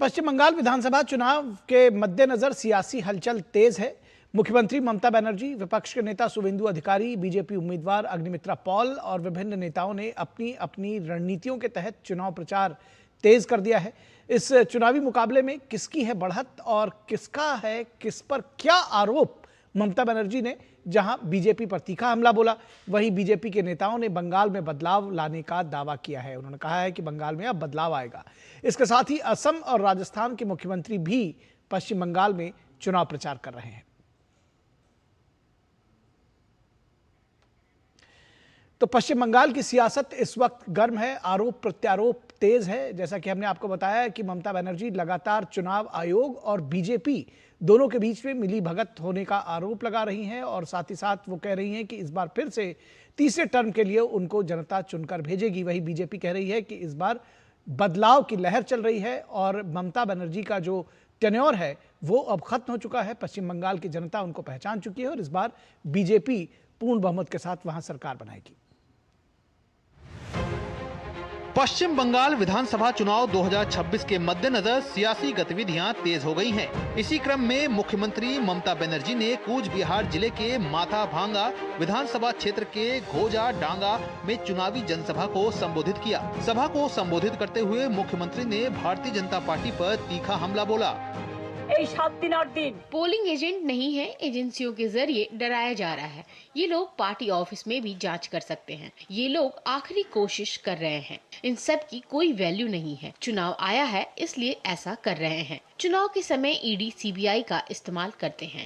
पश्चिम बंगाल विधानसभा चुनाव के मद्देनजर सियासी हलचल तेज है। मुख्यमंत्री ममता बनर्जी, विपक्ष के नेता शुवेंदु अधिकारी, बीजेपी उम्मीदवार अग्निमित्रा पॉल और विभिन्न नेताओं ने अपनी अपनी रणनीतियों के तहत चुनाव प्रचार तेज कर दिया है। इस चुनावी मुकाबले में किसकी है बढ़त और किसका है किस पर क्या आरोप, ममता बनर्जी ने जहां बीजेपी पर तीखा हमला बोला, वहीं बीजेपी के नेताओं ने बंगाल में बदलाव लाने का दावा किया है। उन्होंने कहा है कि बंगाल में अब बदलाव आएगा। इसके साथ ही असम और राजस्थान के मुख्यमंत्री भी पश्चिम बंगाल में चुनाव प्रचार कर रहे हैं। तो पश्चिम बंगाल की सियासत इस वक्त गर्म है, आरोप प्रत्यारोप तेज है। जैसा कि हमने आपको बताया कि ममता बनर्जी लगातार चुनाव आयोग और बीजेपी दोनों के बीच में मिली भगत होने का आरोप लगा रही हैं और साथ ही साथ वो कह रही हैं कि इस बार फिर से तीसरे टर्म के लिए उनको जनता चुनकर भेजेगी। वही बीजेपी कह रही है कि इस बार बदलाव की लहर चल रही है और ममता बनर्जी का जो टेन्योर है वो अब खत्म हो चुका है। पश्चिम बंगाल की जनता उनको पहचान चुकी है और इस बार बीजेपी पूर्ण बहुमत के साथ वहां सरकार बनाएगी। पश्चिम बंगाल विधानसभा चुनाव 2026 के मद्देनजर सियासी गतिविधियां तेज हो गई हैं। इसी क्रम में मुख्यमंत्री ममता बनर्जी ने कूच बिहार जिले के माथा भांगा विधानसभा क्षेत्र के घोजा डांगा में चुनावी जनसभा को संबोधित किया। सभा को संबोधित करते हुए मुख्यमंत्री ने भारतीय जनता पार्टी पर तीखा हमला बोला। 7 दिन 8 दिन पोलिंग एजेंट नहीं है, एजेंसियों के जरिए डराया जा रहा है। ये लोग पार्टी ऑफिस में भी जांच कर सकते हैं। ये लोग आखिरी कोशिश कर रहे हैं। इन सब की कोई वैल्यू नहीं है। चुनाव आया है इसलिए ऐसा कर रहे हैं। चुनाव के समय ईडी सीबीआई का इस्तेमाल करते हैं।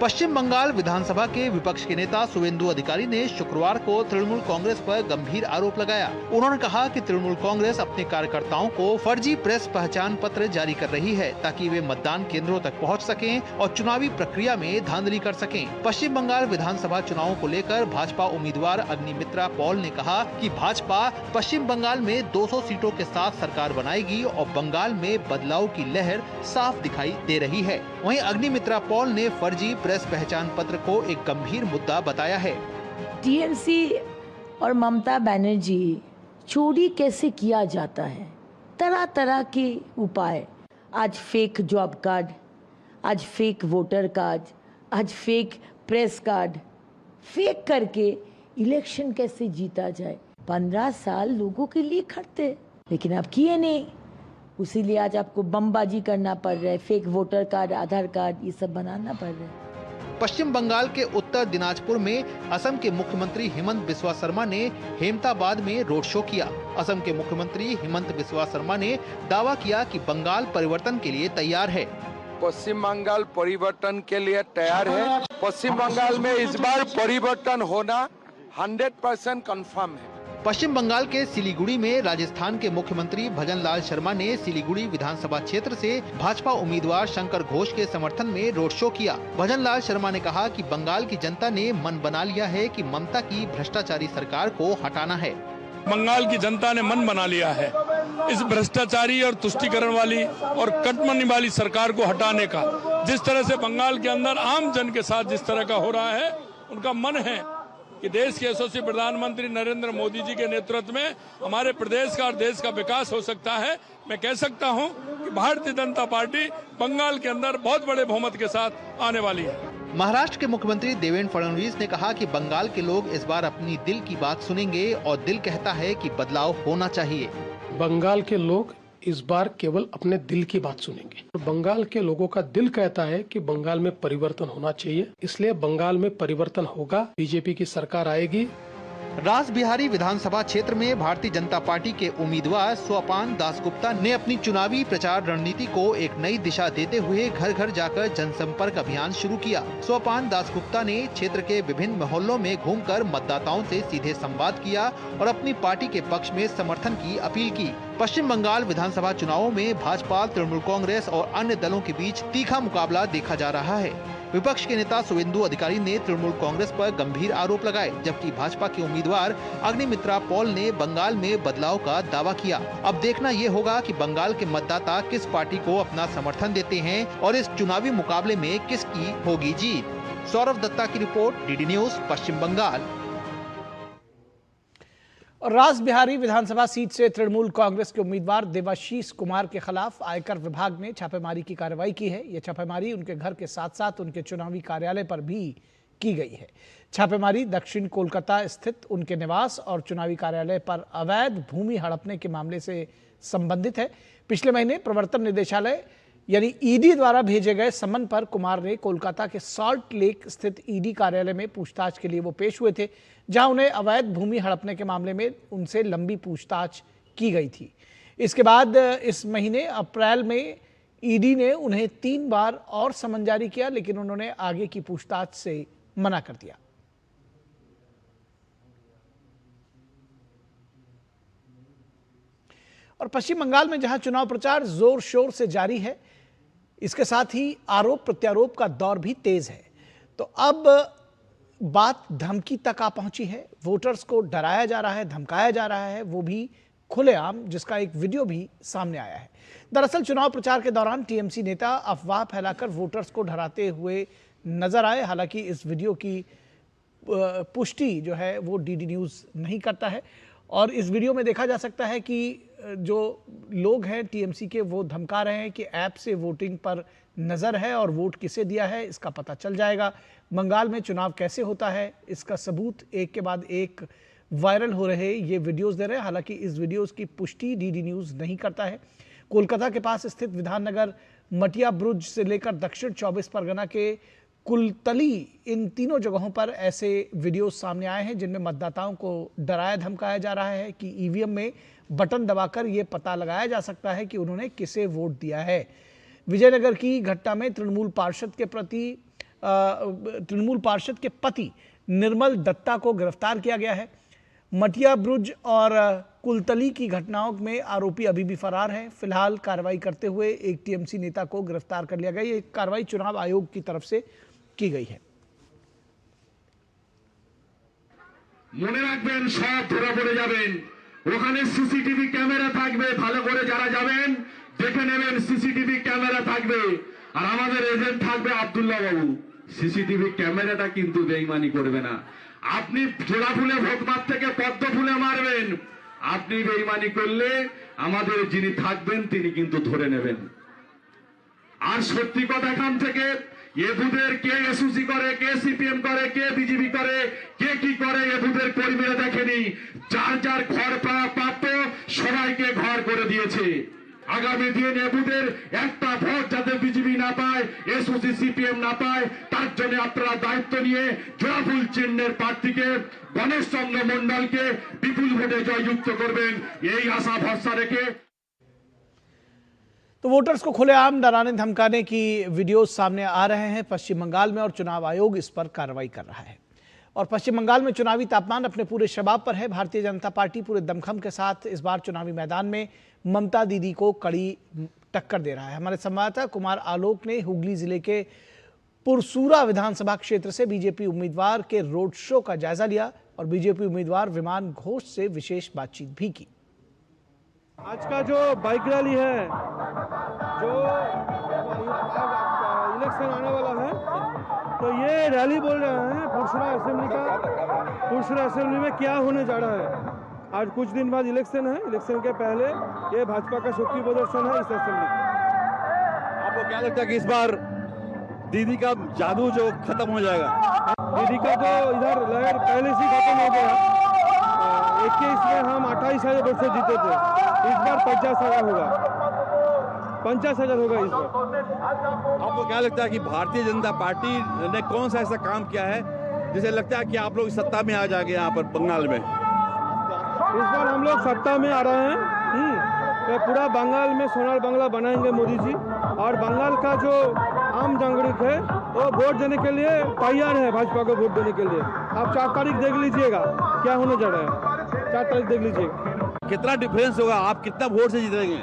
पश्चिम बंगाल विधानसभा के विपक्ष के नेता शुवेंदु अधिकारी ने शुक्रवार को तृणमूल कांग्रेस पर गंभीर आरोप लगाया। उन्होंने कहा कि तृणमूल कांग्रेस अपने कार्यकर्ताओं को फर्जी प्रेस पहचान पत्र जारी कर रही है ताकि वे मतदान केंद्रों तक पहुंच सकें और चुनावी प्रक्रिया में धांधली कर सकें। पश्चिम बंगाल विधानसभा चुनावों को लेकर भाजपा उम्मीदवार अग्निमित्रा पॉल ने कहा कि भाजपा पश्चिम बंगाल में 200 सीटों के साथ सरकार बनाएगी और बंगाल में बदलाव की लहर साफ दिखाई दे रही है। वहीं अग्निमित्रा पॉल ने फर्जी प्रेस पहचान पत्र को एक गंभीर मुद्दा बताया है। टीएमसी और ममता बनर्जी चोरी कैसे किया जाता है, तरह तरह के उपाय, आज फेक जॉब कार्ड, आज फेक वोटर कार्ड, आज फेक प्रेस कार्ड, फेक करके इलेक्शन कैसे जीता जाए। 15 साल लोगों के लिए खटते लेकिन अब किए नहीं, उसीलिए आज आपको बमबाजी करना पड़ रहा है। फेक वोटर कार्ड, आधार कार्ड, ये सब बनाना पड़ रहा है। पश्चिम बंगाल के उत्तर दिनाजपुर में असम के मुख्यमंत्री हिमंत बिस्वा शर्मा ने हेमताबाद में रोड शो किया। असम के मुख्यमंत्री हिमंत बिस्वा शर्मा ने दावा किया कि बंगाल परिवर्तन के लिए तैयार है। पश्चिम बंगाल परिवर्तन के लिए तैयार है। पश्चिम बंगाल में इस बार परिवर्तन होना 100% कंफर्म है। पश्चिम बंगाल के सिलीगुड़ी में राजस्थान के मुख्यमंत्री भजन लाल शर्मा ने सिलीगुड़ी विधानसभा क्षेत्र से भाजपा उम्मीदवार शंकर घोष के समर्थन में रोड शो किया। भजन लाल शर्मा ने कहा कि बंगाल की जनता ने मन बना लिया है कि ममता की भ्रष्टाचारी सरकार को हटाना है। बंगाल की जनता ने मन बना लिया है इस भ्रष्टाचारी और तुष्टीकरण वाली और कटमनी वाली सरकार को हटाने का। जिस तरह से बंगाल के अंदर आम जन के साथ जिस तरह का हो रहा है, उनका मन है कि देश के यशस्वी प्रधानमंत्री नरेंद्र मोदी जी के नेतृत्व में हमारे प्रदेश का और देश का विकास हो सकता है। मैं कह सकता हूं कि भारतीय जनता पार्टी बंगाल के अंदर बहुत बड़े बहुमत के साथ आने वाली है। महाराष्ट्र के मुख्यमंत्री देवेंद्र फडणवीस ने कहा कि बंगाल के लोग इस बार अपनी दिल की बात सुनेंगे और दिल कहता है कि बदलाव होना चाहिए। बंगाल के लोग इस बार केवल अपने दिल की बात सुनेंगे। बंगाल के लोगों का दिल कहता है कि बंगाल में परिवर्तन होना चाहिए, इसलिए बंगाल में परिवर्तन होगा। बीजेपी की सरकार आएगी। रासबिहारी विधानसभा क्षेत्र में भारतीय जनता पार्टी के उम्मीदवार स्वपान दासगुप्ता ने अपनी चुनावी प्रचार रणनीति को एक नई दिशा देते हुए घर घर जाकर जनसंपर्क अभियान शुरू किया। स्वपान दासगुप्ता ने क्षेत्र के विभिन्न मोहल्लों में घूमकर मतदाताओं से सीधे संवाद किया और अपनी पार्टी के पक्ष में समर्थन की अपील की। पश्चिम बंगाल विधानसभा चुनावों में भाजपा, तृणमूल कांग्रेस और अन्य दलों के बीच तीखा मुकाबला देखा जा रहा है। विपक्ष के नेता शुवेंदु अधिकारी ने तृणमूल कांग्रेस पर गंभीर आरोप लगाए, जबकि भाजपा के उम्मीदवार अग्निमित्रा पॉल ने बंगाल में बदलाव का दावा किया। अब देखना ये होगा कि बंगाल के मतदाता किस पार्टी को अपना समर्थन देते हैं और इस चुनावी मुकाबले में किसकी होगी जीत। सौरभ दत्ता की रिपोर्ट, डीडी न्यूज, पश्चिम बंगाल। और रासबिहारी विधानसभा सीट से तृणमूल कांग्रेस के उम्मीदवार देवाशीष कुमार के खिलाफ आयकर विभाग ने छापेमारी की कार्रवाई की है। यह छापेमारी उनके घर के साथ साथ उनके चुनावी कार्यालय पर भी की गई है। छापेमारी दक्षिण कोलकाता स्थित उनके निवास और चुनावी कार्यालय पर अवैध भूमि हड़पने के मामले से संबंधित है। पिछले महीने प्रवर्तन निदेशालय यानी ईडी द्वारा भेजे गए समन पर कुमार ने कोलकाता के सॉल्ट लेक स्थित ईडी कार्यालय में पूछताछ के लिए वो पेश हुए थे, जहां उन्हें अवैध भूमि हड़पने के मामले में उनसे लंबी पूछताछ की गई थी। इसके बाद इस महीने अप्रैल में ईडी ने उन्हें 3 बार और समन जारी किया, लेकिन उन्होंने आगे की पूछताछ से मना कर दिया। और पश्चिम बंगाल में जहां चुनाव प्रचार जोर शोर से जारी है, इसके साथ ही आरोप प्रत्यारोप का दौर भी तेज है। तो अब बात धमकी तक आ पहुंची है। वोटर्स को डराया जा रहा है, धमकाया जा रहा है, वो भी खुलेआम, जिसका एक वीडियो भी सामने आया है। दरअसल चुनाव प्रचार के दौरान टीएमसी नेता अफवाह फैलाकर वोटर्स को डराते हुए नजर आए। हालांकि इस वीडियो की पुष्टि जो है वो डीडी न्यूज़ नहीं करता है और इस वीडियो में देखा जा सकता है कि जो लोग हैं टीएमसी के, वो धमका रहे हैं कि ऐप से वोटिंग पर नज़र है और वोट किसे दिया है इसका पता चल जाएगा। बंगाल में चुनाव कैसे होता है इसका सबूत एक के बाद एक वायरल हो रहे ये वीडियोस दे रहे हैं। हालांकि इस वीडियोस की पुष्टि डीडी न्यूज़ नहीं करता है। कोलकाता के पास स्थित विधाननगर, मटिया ब्रुज से लेकर दक्षिण 24 परगना के कुलतली, इन तीनों जगहों पर ऐसे वीडियोस सामने आए हैं जिनमें मतदाताओं को डराया धमकाया जा रहा है कि ईवीएम में बटन दबाकर यह पता लगाया जा सकता है कि उन्होंने किसे वोट दिया है। विजयनगर की घटना में तृणमूल पार्षद के पति निर्मल दत्ता को गिरफ्तार किया गया है। मटिया ब्रुज और कुलतली की घटनाओं में आरोपी अभी भी फरार हैं। फिलहाल कार्रवाई करते हुए एक टीएमसी नेता को गिरफ्तार कर लिया गया। ये कार्रवाई चुनाव आयोग की तरफ से की गई है। মনে রাখবেন, সব ধরা পড়ে যাবেন। ওখানে সিসিটিভি ক্যামেরা থাকবে, ভালো করে যারা যাবেন দেখে নেবেন, সিসিটিভি ক্যামেরা থাকবে। আর আমাদের এজেন্ট থাকবে আব্দুল্লাহ বাবু। সিসিটিভি ক্যামেরাটা কিন্তু বেঈমানি করবে না। আপনি জোড়া ফুলে ভোট মার থেকে পদ্ম ফুলে মারবেন। আপনি বেঈমানি করলে আমাদের যিনি থাকবেন তিনি কিন্তু ধরে নেবেন। আর সত্যি কথা, এখান থেকে এ বুথের কে এসইউসি করে, কে সিপিএম করে, কে বিজেপি করে, কে কি করে, এ বুথের কর্মীরা দেখেনি। যার যার ঘর প্রাপ্য সবাইকে ঘর করে দিয়েছে। আগামী দিন এ বুথের একটা ভোট যাতে বিজেপি না পায়, এসইউসি সিপিএম না পায়, তার জন্য আপনারা দায়িত্ব নিয়ে জোড়াফুল চিহ্নের প্রার্থীকে গণেশ চন্দ্র মন্ডলকে বিপুল ভোটে জয়যুক্ত করবেন, এই আশা ভরসা রেখে। तो वोटर्स को खुलेआम डराने धमकाने की वीडियोस सामने आ रहे हैं पश्चिम बंगाल में और चुनाव आयोग इस पर कार्रवाई कर रहा है। और पश्चिम बंगाल में चुनावी तापमान अपने पूरे शबाब पर है। भारतीय जनता पार्टी पूरे दमखम के साथ इस बार चुनावी मैदान में ममता दीदी को कड़ी टक्कर दे रहा है। हमारे संवाददाता कुमार आलोक ने हुगली जिले के पुरसूरा विधानसभा क्षेत्र से बीजेपी उम्मीदवार के रोड शो का जायजा लिया और बीजेपी उम्मीदवार विमान घोष से विशेष बातचीत भी की। आज का जो बाइक रैली है, जो इलेक्शन आने वाला है, तो ये रैली बोल रहे हैं पुरसूरा असेंबली का। पुरसूरा असेंबली में क्या होने जा रहा है? आज कुछ दिन बाद इलेक्शन है, इलेक्शन के पहले ये भाजपा का शक्ति प्रदर्शन है इस असेंबली। आपको क्या लगता है कि इस बार दीदी का जादू जो खत्म हो जाएगा? दीदी का तो इधर लहर पहले से खत्म हो गया। 21 में हम 28,000 वोट से जीते थे, इस बार 50,000 होगा, 50,000 होगा इस बार। आपको क्या लगता है कि भारतीय जनता पार्टी ने कौन सा ऐसा काम किया है जिसे लगता है कि आप लोग सत्ता में आ जाएंगे यहाँ पर बंगाल में? इस बार हम लोग सत्ता में आ रहे हैं। तो पूरा बंगाल में सोनार बंगला बनाएंगे मोदी जी, और बंगाल का जो आम नागरिक है वो वोट देने के लिए तैयार है, भाजपा को वोट देने के लिए। आप 4 तारीख देख लीजिएगा क्या होने जा रहा है, 4 तारीख देख लीजिएगा। कितना डिफरेंस होगा, आप कितना वोट से जीतेंगे?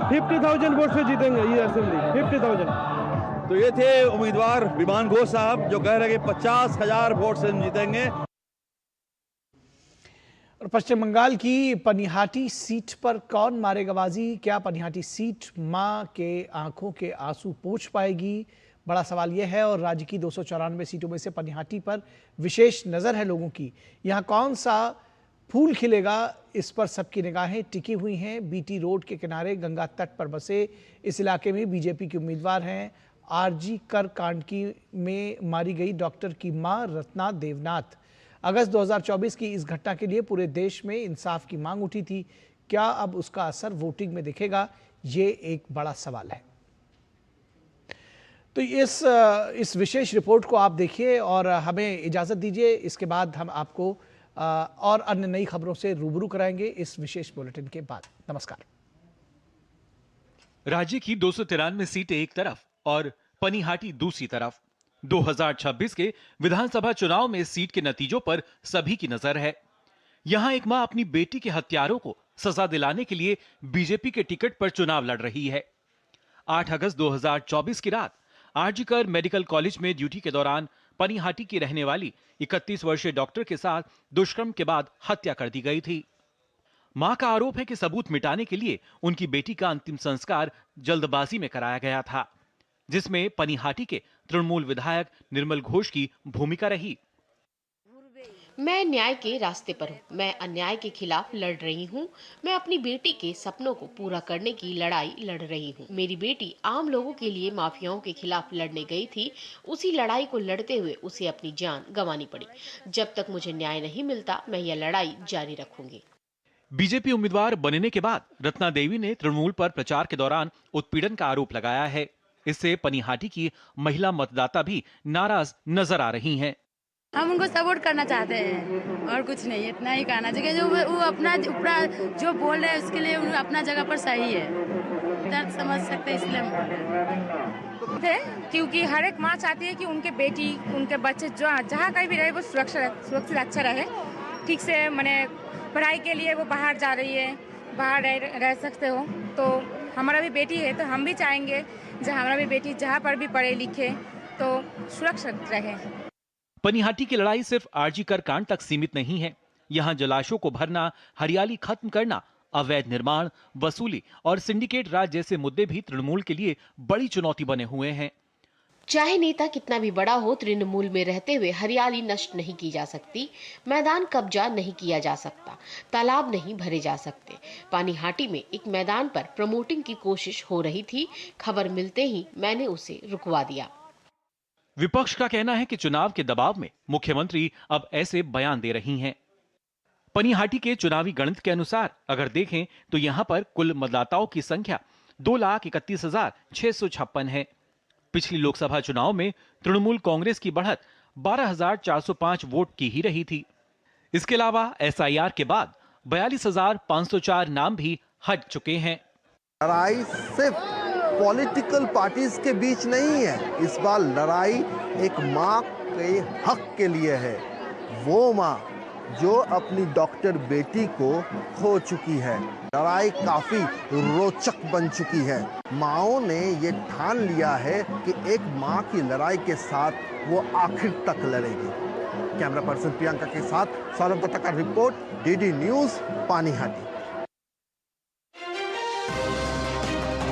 50,000 वोट से जीतेंगे ये असेंबली, 50,000। तो ये थे उम्मीदवार विमान घोष साहब जो कह रहे हैं कि 50,000 वोट से जीतेंगे। और पश्चिम बंगाल की पनिहाटी सीट पर कौन मारेगा बाजी? क्या पनिहाटी सीट मां के आंखों के आंसू पोंछ पाएगी? बड़ा सवाल यह है। और राज्य की 294 सीटों में से पनिहाटी पर विशेष नजर है लोगों की। यहां कौन सा फूल खिलेगा, इस पर सबकी निगाहें टिकी हुई हैं। बीटी रोड के किनारे गंगा तट पर बसे इस इलाके में बीजेपी के उम्मीदवार हैं आरजी कर कांड में मारी गई डॉक्टर की मां रत्ना देवनाथ। अगस्त 2024 की इस घटना के लिए पूरे देश में इंसाफ की मांग उठी थी। क्या अब उसका असर वोटिंग में दिखेगा, ये एक बड़ा सवाल है। तो इस विशेष रिपोर्ट को आप देखिए और हमें इजाजत दीजिए। इसके बाद हम आपको और अन्य नई खबरों से रूबरू कराएंगे इस विशेष बुलेटिन के बाद। नमस्कार। राज्य की 293 सीटें एक तरफ और पनिहाटी दूसरी तरफ। 2026 के विधानसभा चुनाव में सीट के नतीजों पर सभी की नजर है। यहां एक मां अपनी बेटी के हत्यारों को सजा दिलाने के लिए बीजेपी के टिकट पर चुनाव लड़ रही है। 8 अगस्त 2024 की रात आरजी कर मेडिकल कॉलेज में ड्यूटी के दौरान पनिहाटी की रहने वाली 31 वर्षीय डॉक्टर के साथ दुष्कर्म के बाद हत्या कर दी गई थी। मां का आरोप है कि सबूत मिटाने के लिए उनकी बेटी का अंतिम संस्कार जल्दबाजी में कराया गया था, जिसमें पनिहाटी के तृणमूल विधायक निर्मल घोष की भूमिका रही। मैं न्याय के रास्ते पर हूँ। मैं अन्याय के खिलाफ लड़ रही हूँ। मैं अपनी बेटी के सपनों को पूरा करने की लड़ाई लड़ रही हूँ। मेरी बेटी आम लोगों के लिए माफियाओं के खिलाफ लड़ने गई थी। उसी लड़ाई को लड़ते हुए उसे अपनी जान गंवानी पड़ी। जब तक मुझे न्याय नहीं मिलता, मैं यह लड़ाई जारी रखूंगी। बीजेपी उम्मीदवार बनने के बाद रत्ना देवी ने तृणमूल पर प्रचार के दौरान उत्पीड़न का आरोप लगाया है। इससे पनिहाटी की महिला मतदाता भी नाराज नजर आ रही हैं। हम उनको सपोर्ट करना चाहते हैं और कुछ नहीं, इतना ही कहना चाहिए। जो वो अपना जो बोल रहे हैं उसके लिए अपना जगह पर सही है, दर्द समझ सकते हैं, इसलिए थे क्योंकि हर एक माँ चाहती है कि उनके बेटी, उनके बच्चे जो जहाँ कहीं भी रहे वो सुरक्षित अच्छा रहे। ठीक से मैंने पढ़ाई के लिए वो बाहर जा रही है, बाहर रह सकते हो। तो हमारा भी बेटी है तो हम भी चाहेंगे जहाँ हमारा भी बेटी जहाँ पर भी पढ़े लिखे तो सुरक्षित रहे। पनिहाटी की लड़ाई सिर्फ आरजी कर कांड तक सीमित नहीं है। यहाँ जलाशयों को भरना, हरियाली खत्म करना, अवैध निर्माण, वसूली और सिंडिकेट राज जैसे मुद्दे भी तृणमूल के लिए बड़ी चुनौती बने हुए हैं। चाहे नेता कितना भी बड़ा हो, तृणमूल में रहते हुए हरियाली नष्ट नहीं की जा सकती, मैदान कब्जा नहीं किया जा सकता, तालाब नहीं भरे जा सकते। पानीहाटी में एक मैदान पर प्रमोटिंग की कोशिश हो रही थी। खबर मिलते ही मैंने उसे रुकवा दिया। विपक्ष का कहना है कि चुनाव के दबाव में मुख्यमंत्री अब ऐसे बयान दे रही हैं। पनिहाटी के चुनावी गणित के अनुसार अगर देखें तो यहां पर कुल मतदाताओं की संख्या 2,31,656 है। पिछली लोकसभा चुनाव में तृणमूल कांग्रेस की बढ़त 12,405 वोट की ही रही थी। इसके अलावा एसआईआर के बाद 42,504 नाम भी हट चुके हैं। लड़ाई सिर्फ पॉलिटिकल पार्टीज के बीच नहीं है, इस बार लड़ाई एक माँ के हक के लिए है। वो माँ जो अपनी डॉक्टर बेटी को खो चुकी है। लड़ाई काफी रोचक बन चुकी है। माँओं ने ये ठान लिया है कि एक माँ की लड़ाई के साथ वो आखिर तक लड़ेगी। कैमरा पर्सन प्रियंका के साथ सौरभ दत्ता का रिपोर्ट, डीडी न्यूज़, पानीहाटी।